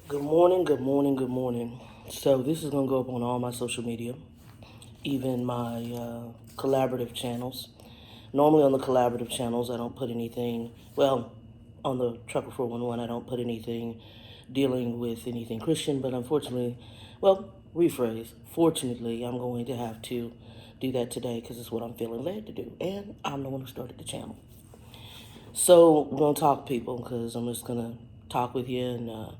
Good morning, good morning, good morning. So this is going to go up on all my social media, even my collaborative channels. Normally on the collaborative channels, I don't put anything, well, on the Trucker 411, I don't put anything dealing with anything Christian, but unfortunately, well, rephrase, fortunately, I'm going to have to do that today because it's what I'm feeling led to do, and I'm the one who started the channel. So we're going to talk, people, because I'm just going to talk with you, and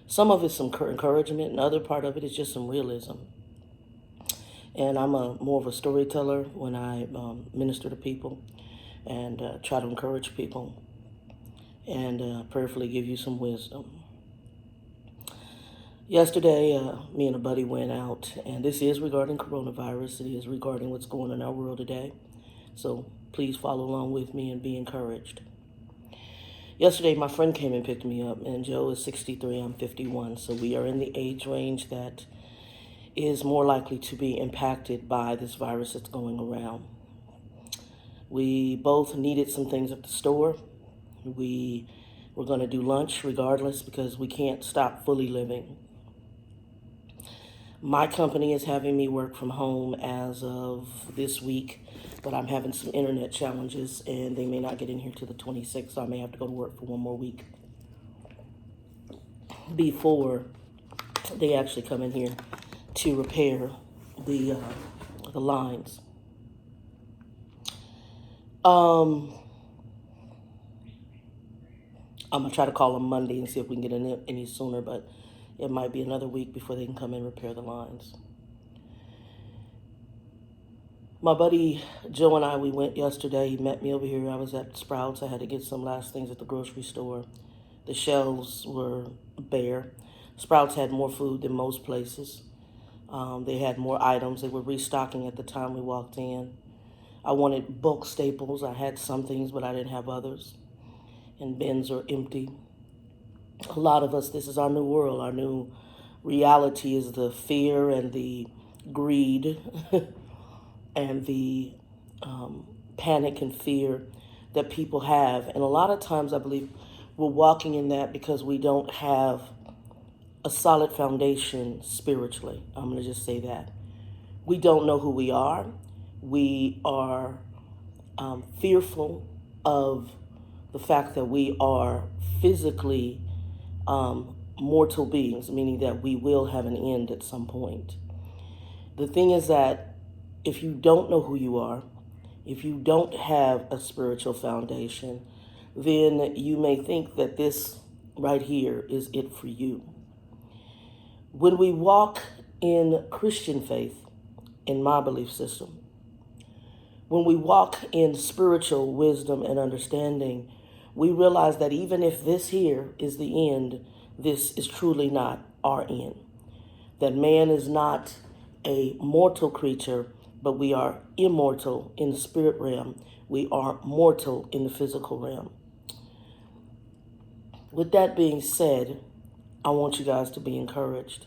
some of it's some encouragement, and other part of it is just some realism. And I'm more of a storyteller when I minister to people and try to encourage people and prayerfully give you some wisdom. Yesterday, me and a buddy went out, and this is regarding coronavirus. It is regarding what's going on in our world today. So please follow along with me and be encouraged. Yesterday, my friend came and picked me up, and Joe is 63, I'm 51, so we are in the age range that is more likely to be impacted by this virus that's going around. We both needed some things at the store. We were going to do lunch regardless because we can't stop fully living. My company is having me work from home as of this week, but I'm having some internet challenges and they may not get in here till the 26th, so I may have to go to work for one more week before they actually come in here to repair the lines. I'm gonna try to call them Monday and see if we can get in any sooner, but it might be another week before they can come in and repair the lines. My buddy Joe and I, we went yesterday. He met me over here. I was at Sprouts. I had to get some last things at the grocery store. The shelves were bare. Sprouts had more food than most places. They had more items. They were restocking at the time we walked in. I wanted bulk staples. I had some things, but I didn't have others. And bins are empty. A lot of us, this is our new world. Our new reality is the fear and the greed and the panic and fear that people have. And a lot of times I believe we're walking in that because we don't have a solid foundation spiritually. I'm going to just say that. We don't know who we are. We are fearful of the fact that we are physically mortal beings, meaning that we will have an end at some point. The thing is that if you don't know who you are, if you don't have a spiritual foundation, then you may think that this right here is it for you. When we walk in Christian faith, in my belief system, when we walk in spiritual wisdom and understanding, we realize that even if this here is the end, this is truly not our end. That man is not a mortal creature, but we are immortal in the spirit realm. We are mortal in the physical realm. With that being said, I want you guys to be encouraged.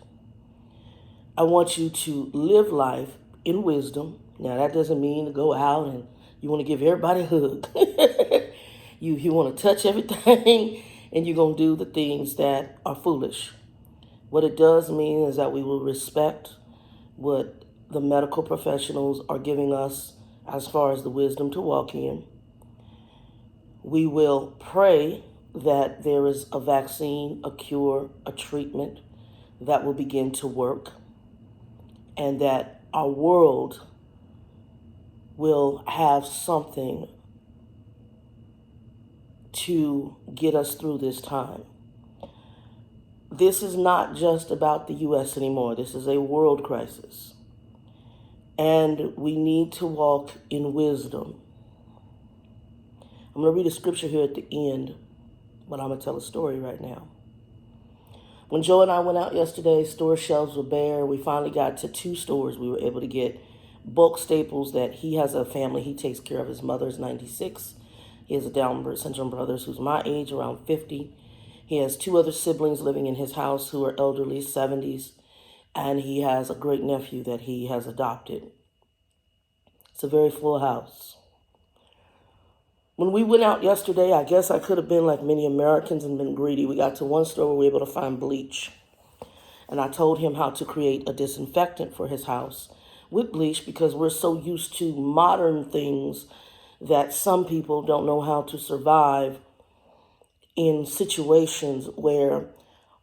I want you to live life in wisdom. Now, that doesn't mean to go out and you want to give everybody a hug. You want to touch everything and you're going to do the things that are foolish. What it does mean is that we will respect what the medical professionals are giving us as far as the wisdom to walk in. We will pray that there is a vaccine, a cure, a treatment that will begin to work, and that our world will have something to get us through this time. This is not just about the U.S. anymore. This is a world crisis. And we need to walk in wisdom. I'm going to read a scripture here at the end, but I'm going to tell a story right now. When Joe and I went out yesterday, store shelves were bare. We finally got to 2 stores. We were able to get bulk staples that he has a family. He takes care of his mother's 96. He has a Down syndrome brothers who's my age, around 50. He has 2 other siblings living in his house who are elderly, 70s. And he has a great nephew that he has adopted. It's a very full house. When we went out yesterday, I guess I could have been like many Americans and been greedy. We got to one store where we were able to find bleach. And I told him how to create a disinfectant for his house with bleach because we're so used to modern things that some people don't know how to survive in situations where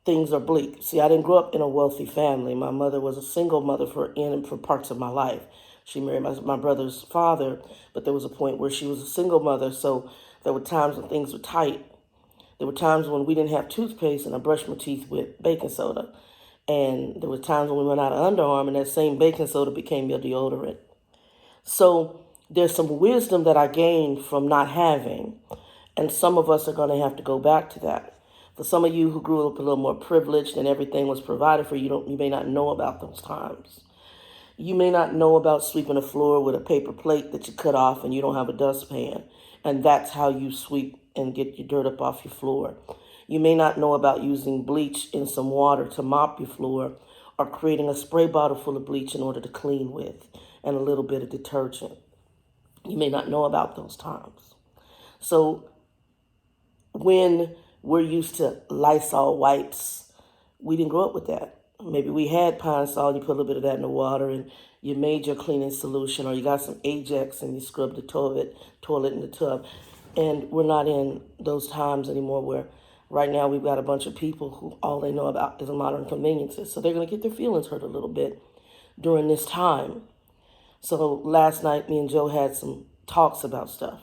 things are bleak. See, I didn't grow up in a wealthy family. My mother was a single mother for parts of my life. She married my brother's father, but there was a point where she was a single mother, so there were times when things were tight. There were times when we didn't have toothpaste and I brushed my teeth with baking soda. And there were times when we went out of underarm and that same baking soda became your deodorant. So there's some wisdom that I gained from not having. And some of us are going to have to go back to that. For some of you who grew up a little more privileged and everything was provided for you, you may not know about those times. You may not know about sweeping the floor with a paper plate that you cut off and you don't have a dustpan. And that's how you sweep and get your dirt up off your floor. You may not know about using bleach in some water to mop your floor or creating a spray bottle full of bleach in order to clean with and a little bit of detergent. You may not know about those times. So when we're used to Lysol wipes, we didn't grow up with that. Maybe we had Pine Sol, you put a little bit of that in the water and you made your cleaning solution, or you got some Ajax and you scrubbed the toilet in the tub. And we're not in those times anymore where right now we've got a bunch of people who all they know about is modern conveniences. So they're going to get their feelings hurt a little bit during this time. So last night, me and Joe had some talks about stuff.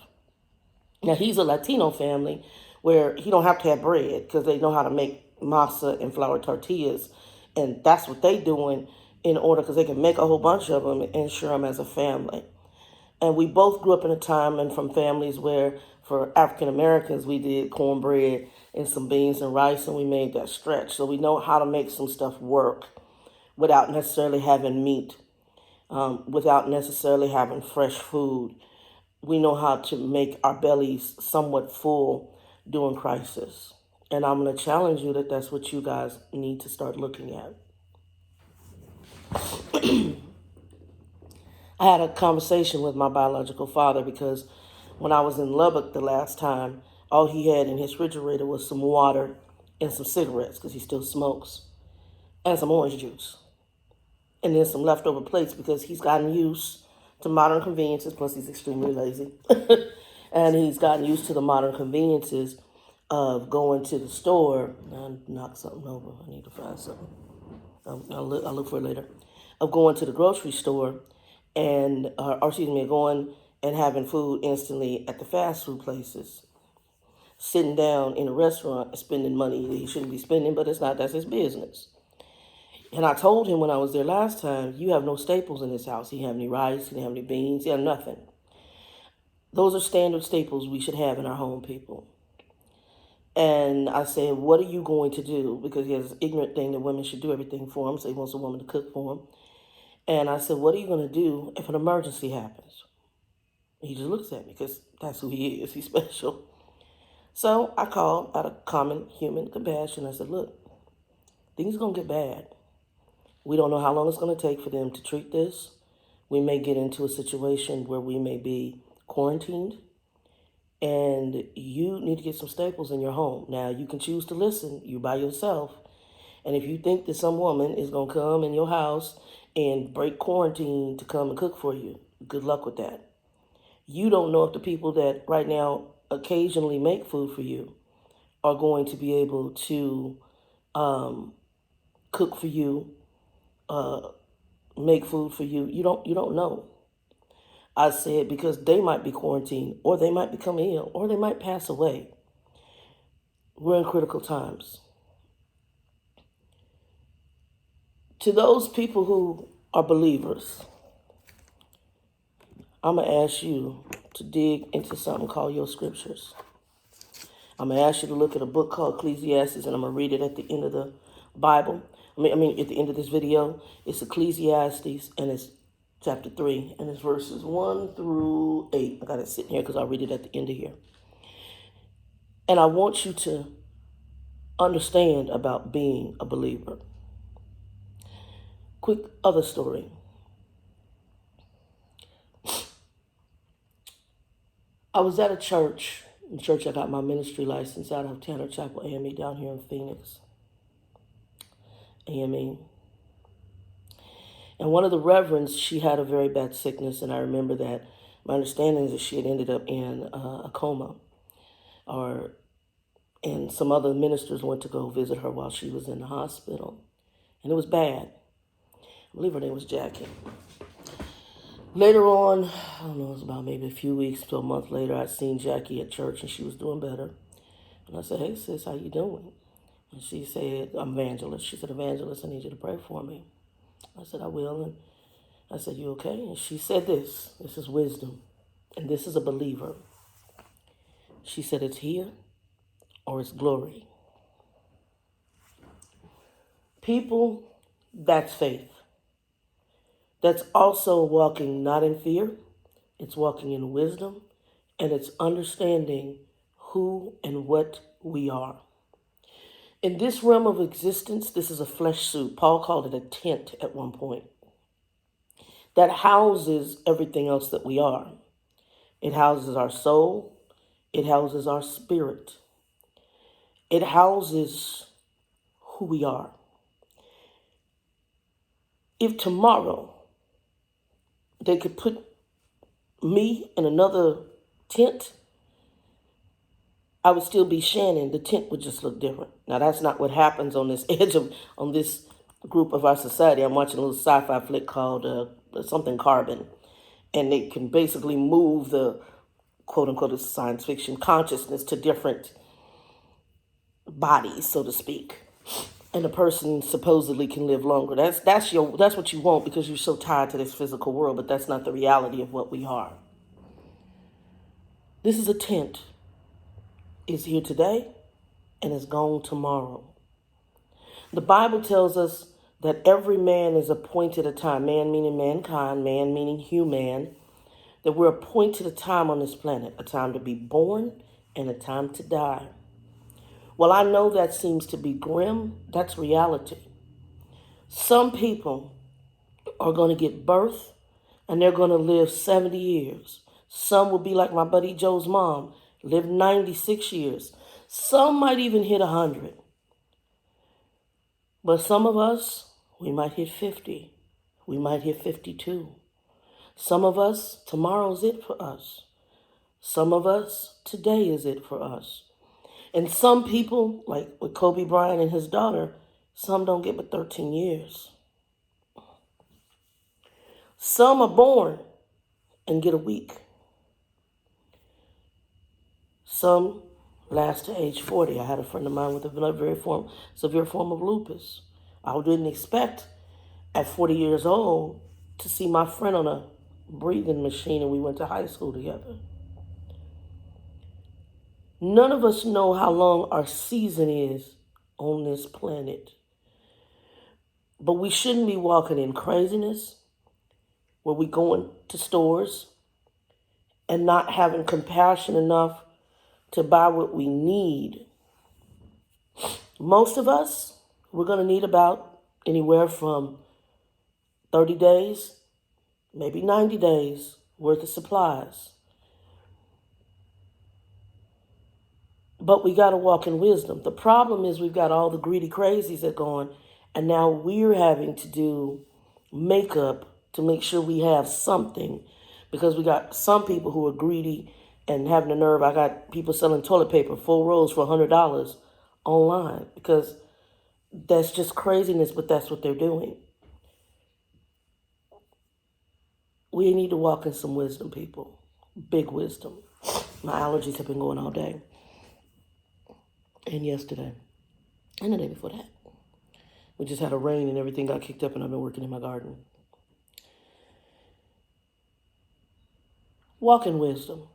Now, he's a Latino family where he don't have to have bread because they know how to make masa and flour tortillas. And that's what they doing in order because they can make a whole bunch of them and share them as a family. And we both grew up in a time and from families where for African Americans, we did cornbread and some beans and rice and we made that stretch. So we know how to make some stuff work without necessarily having meat, without necessarily having fresh food. We know how to make our bellies somewhat full during crisis. And I'm going to challenge you that that's what you guys need to start looking at. I had a conversation with my biological father because when I was in Lubbock the last time, all he had in his refrigerator was some water and some cigarettes because he still smokes, and some orange juice. And then some leftover plates because he's gotten used to modern conveniences, plus he's extremely lazy. And he's gotten used to the modern conveniences of going to the store. I knocked something over. I need to find something. I'll look for it later. Of going to the grocery store and, going and having food instantly at the fast food places. Sitting down in a restaurant and spending money that he shouldn't be spending, but that's his business. And I told him when I was there last time, you have no staples in this house. He didn't have any rice, he didn't have any beans, he had nothing. Those are standard staples we should have in our home, people. And I said, what are you going to do? Because he has this ignorant thing that women should do everything for him, so he wants a woman to cook for him. And I said, what are you going to do if an emergency happens? He just looks at me because that's who he is. He's special. So I called out of common human compassion. I said, look, things are going to get bad. We don't know how long it's going to take for them to treat this. We may get into a situation where we may be quarantined. And you need to get some staples in your home. Now, you can choose to listen. You by yourself. And if you think that some woman is going to come in your house and break quarantine to come and cook for you, good luck with that. You don't know if the people that right now occasionally make food for you are going to be able to cook for you, make food for you. You don't know. I said because they might be quarantined or they might become ill or they might pass away. We're in critical times. To those people who are believers, I'm going to ask you to dig into something called your scriptures. I'm going to ask you to look at a book called Ecclesiastes, and I'm going to read it at the end of the Bible. At the end of this video. It's Ecclesiastes, and it's chapter 3, and it's verses 1 through 8. I got it sitting here because I'll read it at the end of here. And I want you to understand about being a believer. Quick other story. I was at a church. In church, I got my ministry license out of Tanner Chapel, AME, down here in Phoenix. AME. And one of the reverends, she had a very bad sickness, and I remember that my understanding is that she had ended up in a coma, and some other ministers went to go visit her while she was in the hospital, and it was bad. I believe her name was Jackie. Later on, I don't know, it was about maybe a few weeks to a month later, I'd seen Jackie at church, and she was doing better. And I said, "Hey, sis, how you doing?" And she said, "I'm Evangelist." She said, "Evangelist, I need you to pray for me." I said, "I will." And I said, "You okay?" And she said this. This is wisdom. And this is a believer. She said, "It's here or it's glory." People, that's faith. That's also walking not in fear. It's walking in wisdom. And it's understanding who and what we are. In this realm of existence, this is a flesh suit. Paul called it a tent at one point. That houses everything else that we are. It houses our soul. It houses our spirit. It houses who we are. If tomorrow they could put me in another tent, I would still be Shannon. The tent would just look different. Now, that's not what happens on this on this group of our society. I'm watching a little sci-fi flick called something Carbon. And they can basically move the quote-unquote science fiction consciousness to different bodies, so to speak. And a person supposedly can live longer. That's what you want because you're so tied to this physical world, but that's not the reality of what we are. This is a tent. It's here today and it's gone tomorrow. The Bible tells us that every man is appointed a time, man meaning mankind, man meaning human, that we're appointed a time on this planet, a time to be born and a time to die. Well, I know that seems to be grim. That's reality. Some people are going to get birth and they're going to live 70 years. Some will be like my buddy Joe's mom, live 96 years. Some might even hit 100. But some of us, we might hit 50. We might hit 52. Some of us, tomorrow's it for us. Some of us, today is it for us. And some people, like with Kobe Bryant and his daughter, some don't get but 13 years. Some are born and get a week. Some last to age 40. I had a friend of mine with a very severe form of lupus. I didn't expect at 40 years old to see my friend on a breathing machine, and we went to high school together. None of us know how long our season is on this planet. But we shouldn't be walking in craziness where we going to stores and not having compassion enough to buy what we need. Most of us, we're going to need about anywhere from 30 days, maybe 90 days worth of supplies. But we got to walk in wisdom. The problem is we've got all the greedy crazies that go on, and now we're having to do makeup to make sure we have something because we got some people who are greedy and having the nerve. I got people selling toilet paper, full rolls for $100 online because that's just craziness, but that's what they're doing. We need to walk in some wisdom, people. Big wisdom. My allergies have been going all day. And yesterday. And the day before that. We just had a rain and everything got kicked up and I've been working in my garden. Walk in wisdom.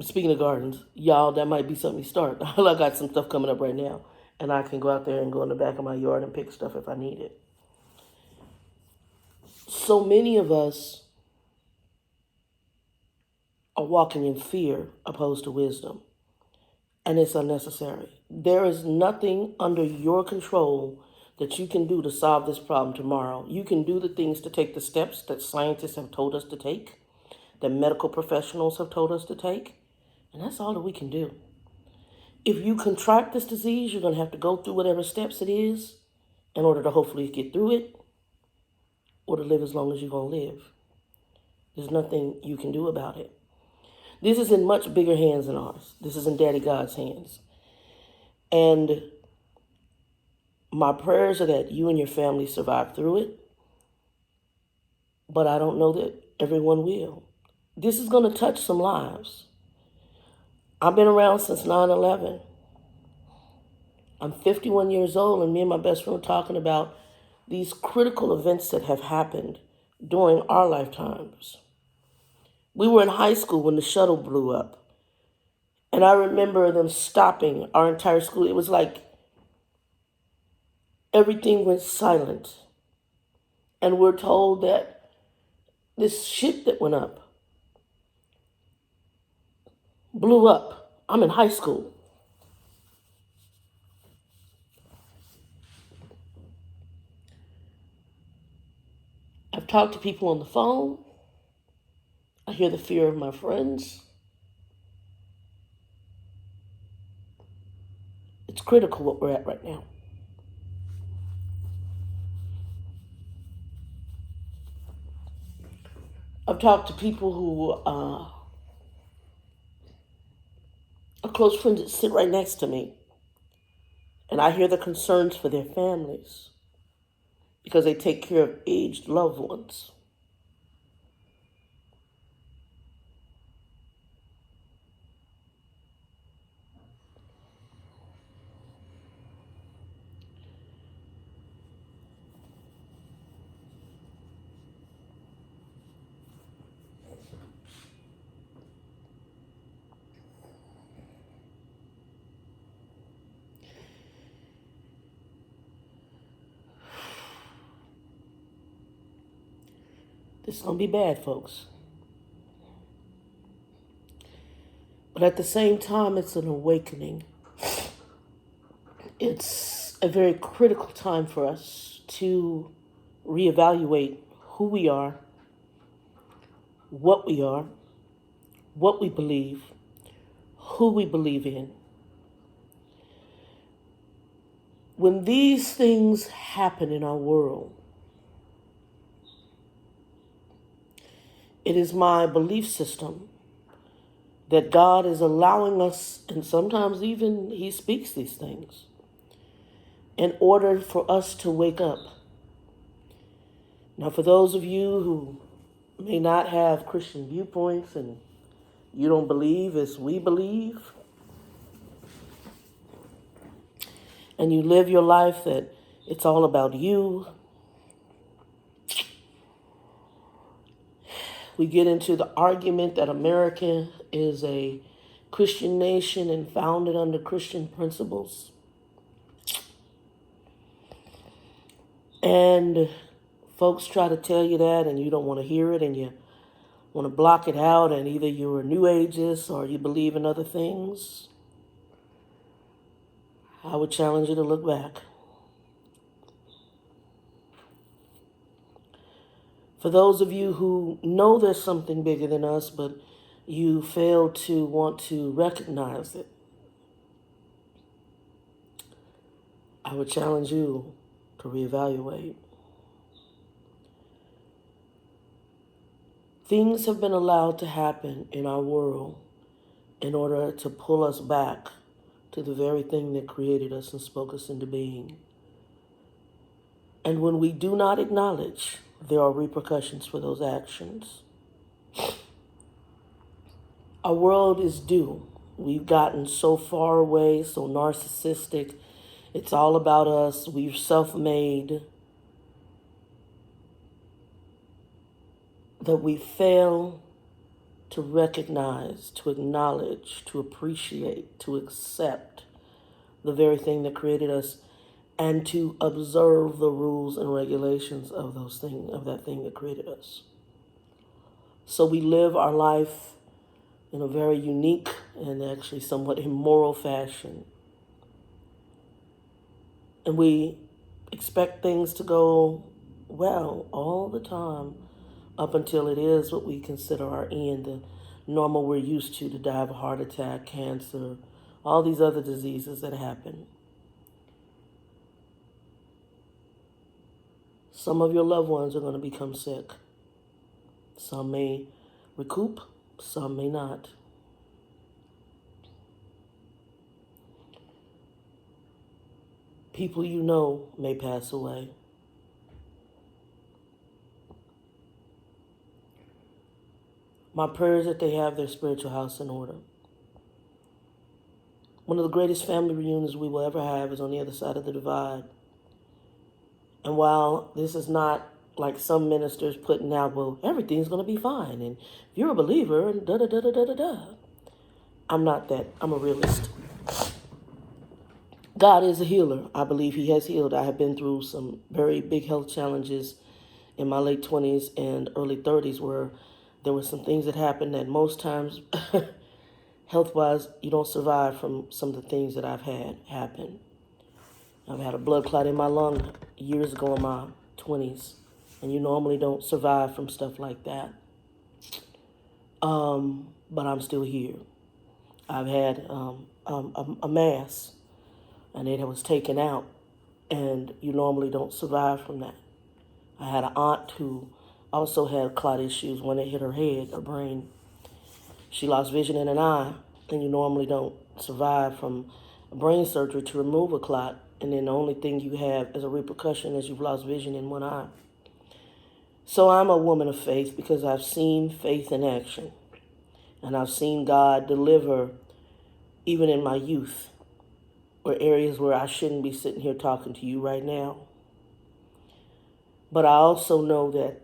Speaking of gardens, y'all, that might be something to start. I got some stuff coming up right now. And I can go out there and go in the back of my yard and pick stuff if I need it. So many of us are walking in fear opposed to wisdom. And it's unnecessary. There is nothing under your control that you can do to solve this problem tomorrow. You can do the things to take the steps that scientists have told us to take, that medical professionals have told us to take, and that's all that we can do. If you contract this disease, you're going to have to go through whatever steps it is, in order to hopefully get through it or to live as long as you're going to live. There's nothing you can do about it. This is in much bigger hands than ours. This is in Daddy God's hands. And my prayers are that you and your family survive through it. But I don't know that everyone will. This is going to touch some lives. I've been around since 9/11. I'm 51 years old, and me and my best friend were talking about these critical events that have happened during our lifetimes. We were in high school when the shuttle blew up. And I remember them stopping our entire school. It was like everything went silent. And we're told that this ship that went up blew up. I'm in high school. I've talked to people on the phone. I hear the fear of my friends. It's critical what we're at right now. I've talked to people who are close friends that sit right next to me. And I hear the concerns for their families because they take care of aged loved ones. This is going to be bad, folks. But at the same time, it's an awakening. It's a very critical time for us to reevaluate who we are, what we believe, who we believe in. When these things happen in our world, it is my belief system that God is allowing us, and sometimes even He speaks these things, in order for us to wake up. Now, for those of you who may not have Christian viewpoints and you don't believe as we believe, and you live your life that it's all about you, we get into the argument that America is a Christian nation and founded under Christian principles. And folks try to tell you that and you don't want to hear it and you want to block it out, and either you're a New Ageist or you believe in other things. I would challenge you to look back. For those of you who know there's something bigger than us, but you fail to want to recognize it, I would challenge you to reevaluate. Things have been allowed to happen in our world in order to pull us back to the very thing that created us and spoke us into being. And when we do not acknowledge, there are repercussions for those actions. Our world is due. We've gotten so far away, so narcissistic. It's all about us. We're self-made. That we fail to recognize, to acknowledge, to appreciate, to accept the very thing that created us, and to observe the rules and regulations of that thing that created us. So we live our life in a very unique and actually somewhat immoral fashion. And we expect things to go well all the time up until it is what we consider our end, the normal we're used to die of a heart attack, cancer, all these other diseases that happen. Some of your loved ones are going to become sick. Some may recoup, some may not. People you know may pass away. My prayer is that they have their spiritual house in order. One of the greatest family reunions we will ever have is on the other side of the divide. And while this is not like some ministers putting out, well, everything's going to be fine, and if you're a believer, and da-da-da-da-da-da-da. I'm not that. I'm a realist. God is a healer. I believe he has healed. I have been through some very big health challenges in my late 20s and early 30s where there were some things that happened that most times, health-wise, you don't survive from some of the things that I've had happen. I've had a blood clot in my lung years ago in my 20s, and you normally don't survive from stuff like that. But I'm still here. I've had a mass, and it was taken out, and you normally don't survive from that. I had an aunt who also had clot issues when it hit her head, her brain. She lost vision in an eye, and you normally don't survive from brain surgery to remove a clot, and then the only thing you have as a repercussion is you've lost vision in one eye. So I'm a woman of faith because I've seen faith in action, and I've seen God deliver even in my youth, or areas where I shouldn't be sitting here talking to you right now. But I also know that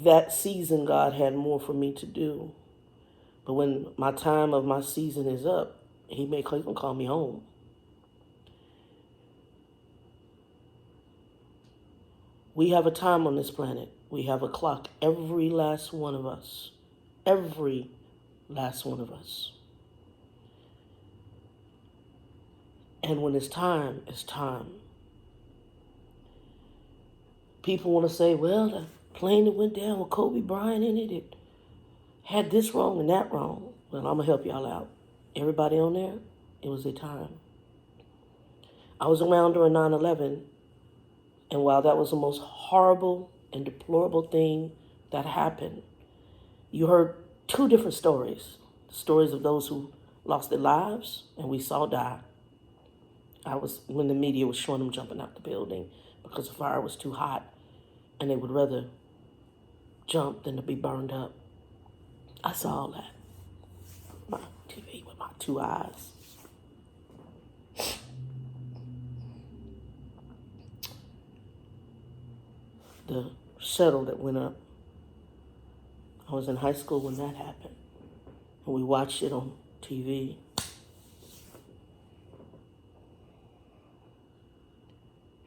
that season God had more for me to do. But when my time of my season is up, he may call me home. We have a time on this planet. We have a clock. Every last one of us. Every last one of us. And when it's time, it's time. People want to say, well, the plane that went down with Kobe Bryant in it, it had this wrong and that wrong. Well, I'm going to help y'all out. Everybody on there, it was their time. I was around during 9/11, and while that was the most horrible and deplorable thing that happened, you heard two different stories. Stories of those who lost their lives and we saw die. I was when the media was showing them jumping out the building because the fire was too hot, and they would rather jump than to be burned up. I saw all that. My TV with my two eyes. The shuttle that went up. I was in high school when that happened, and we watched it on TV.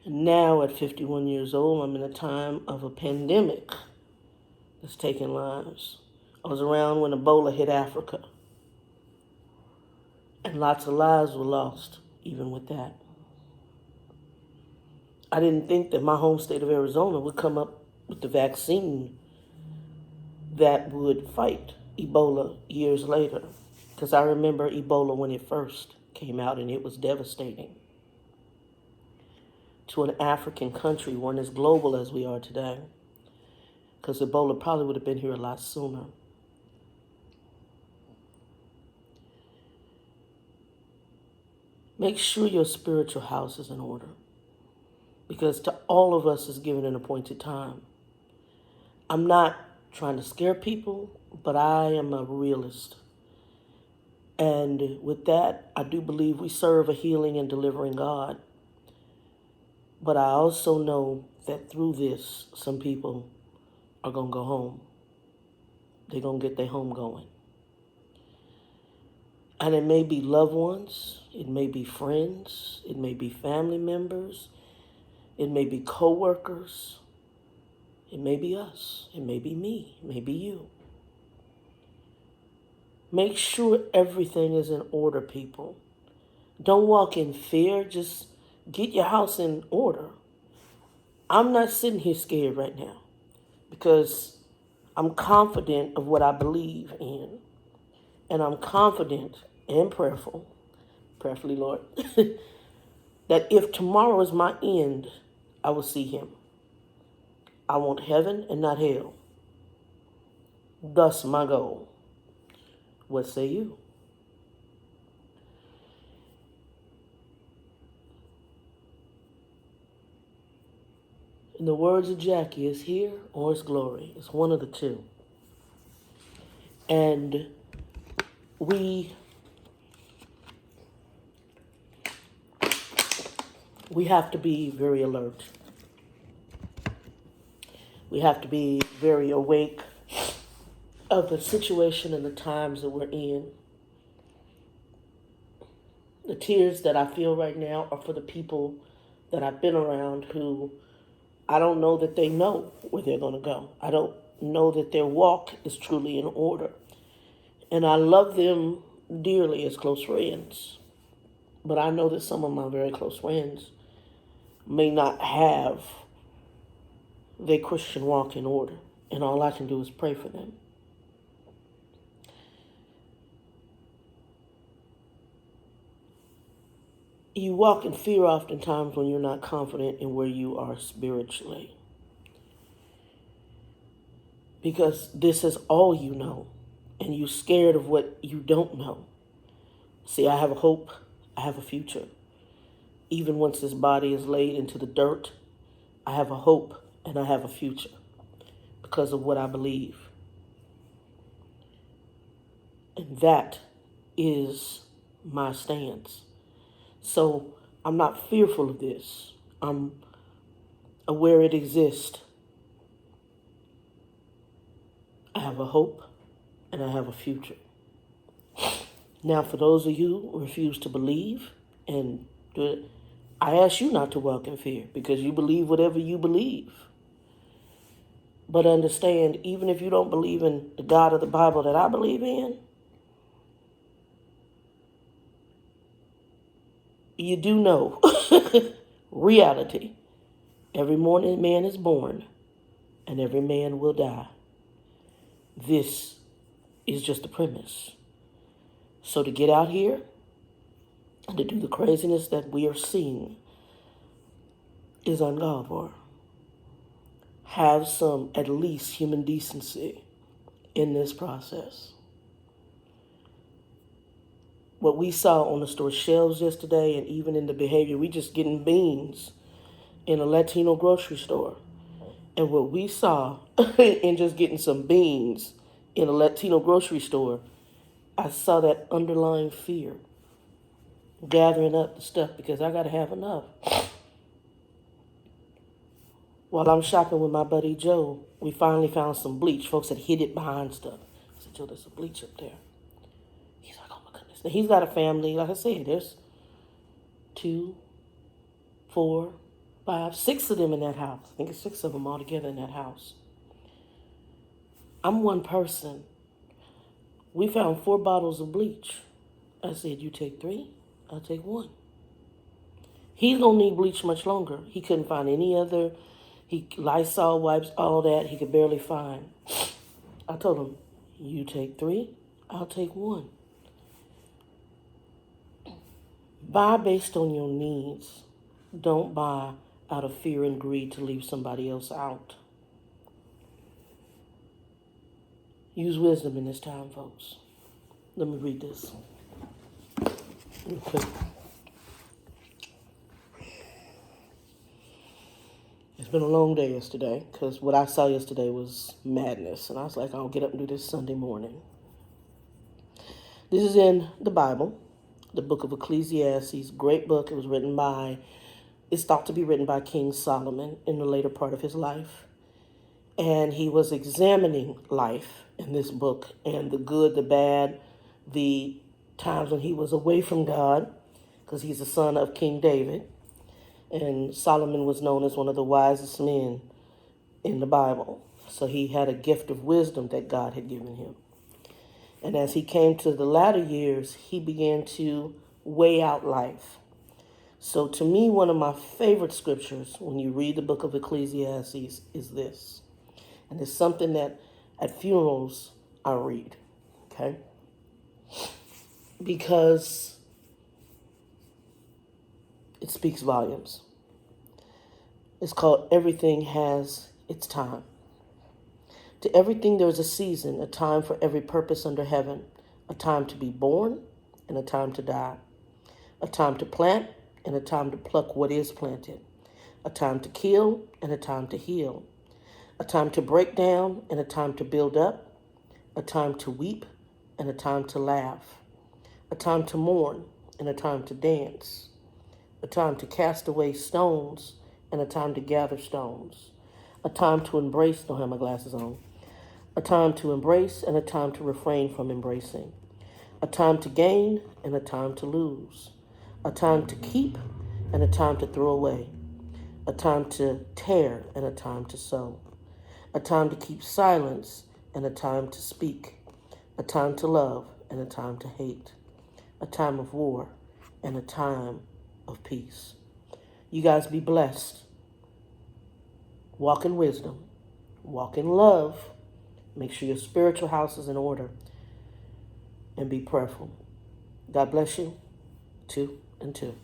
And now at 51 years old, I'm in a time of a pandemic that's taking lives. I was around when Ebola hit Africa, and lots of lives were lost, even with that. I didn't think that my home state of Arizona would come up with the vaccine that would fight Ebola years later, because I remember Ebola when it first came out, and it was devastating to an African country, one as global as we are today, because Ebola probably would have been here a lot sooner. Make sure your spiritual house is in order, because to all of us is given an appointed time. I'm not trying to scare people, but I am a realist. And with that, I do believe we serve a healing and delivering God. But I also know that through this, some people are going to go home. They're going to get their home going. And it may be loved ones. It may be friends. It may be family members. It may be co-workers. It may be us. It may be me. It may be you. Make sure everything is in order, people. Don't walk in fear. Just get your house in order. I'm not sitting here scared right now because I'm confident of what I believe in. And I'm confident and prayerfully, Lord, that if tomorrow is my end, I will see him. I want heaven and not hell. Thus my goal. What say you? In the words of Jackie, it's here or it's glory. It's one of the two. And we have to be very alert. We have to be very awake of the situation and the times that we're in. The tears that I feel right now are for the people that I've been around who I don't know that they know where they're going to go. I don't know that their walk is truly in order. And I love them dearly as close friends. But I know that some of my very close friends may not have their Christian walk in order. And all I can do is pray for them. You walk in fear oftentimes when you're not confident in where you are spiritually. Because this is all you know. And you're scared of what you don't know. See, I have a hope. I have a future. Even once this body is laid into the dirt, I have a hope and I have a future because of what I believe. And that is my stance. So I'm not fearful of this. I'm aware it exists. I have a hope and I have a future. Now, for those of you who refuse to believe and do it, I ask you not to walk in fear because you believe whatever you believe. But understand, even if you don't believe in the God of the Bible that I believe in, you do know reality. Every morning man is born and every man will die. This is just the premise. So to get out here and to do the craziness that we are seeing is uncalled for. Have some, at least, human decency in this process. What we saw on the store shelves yesterday and even in the behavior, we just getting beans in a Latino grocery store. And what we saw in just getting some beans in a Latino grocery store, I saw that underlying fear gathering up the stuff because I got to have enough. While I'm shopping with my buddy Joe, we finally found some bleach. Folks had hid it behind stuff. I said, Joe, there's some bleach up there. He's like, oh my goodness. Now, he's got a family. Like I said, there's 2, 4, 5, 6 of them in that house. I think it's 6 of them all together in that house. I'm one person. We found 4 bottles of bleach. I said, you take 3, I'll take 1. He's going to need bleach much longer. He couldn't find any other. Lysol wipes, all that, he could barely find. I told him, you take 3, I'll take 1. Buy based on your needs. Don't buy out of fear and greed to leave somebody else out. Use wisdom in this time, folks. Let me read this real quick. It's been a long day yesterday because what I saw yesterday was madness. And I was like, I'll get up and do this Sunday morning. This is in the Bible, the book of Ecclesiastes, great book. It was it's thought to be written by King Solomon in the later part of his life. And he was examining life in this book and the good, the bad, the times when he was away from God, because he's the son of King David. And Solomon was known as one of the wisest men in the Bible. So he had a gift of wisdom that God had given him. And as he came to the latter years, he began to weigh out life. So to me, one of my favorite scriptures when you read the book of Ecclesiastes is this. And it's something that at funerals I read, okay? Because it speaks volumes. It's called Everything Has It's time. To everything there is a season, a time for every purpose under heaven, a time to be born and a time to die, a time to plant and a time to pluck what is planted, a time to kill and a time to heal, a time to break down and a time to build up, a time to weep and a time to laugh, a time to mourn and a time to dance, a time to cast away stones and a time to gather stones, a time to embrace, don't have my glasses on, a time to embrace and a time to refrain from embracing, a time to gain and a time to lose, a time to keep and a time to throw away, a time to tear and a time to sow, a time to keep silence and a time to speak, a time to love and a time to hate, a time of war and a time of peace. You guys be blessed. Walk in wisdom. Walk in love. Make sure your spiritual house is in order. And be prayerful. God bless you. 2 and 2.